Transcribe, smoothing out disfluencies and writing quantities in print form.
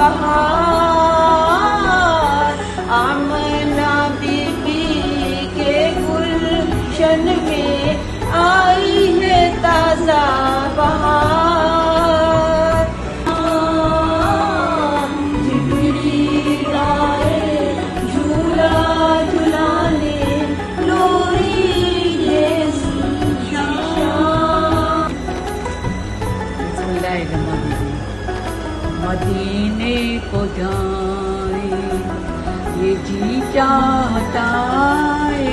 बहार, आमना बीबी के गुलशन में आई है ताजा बहार। झिपड़ी गाए झूला झुलाने लोरी जैसी शाम। मदीने को जाए ये जी चाहता है।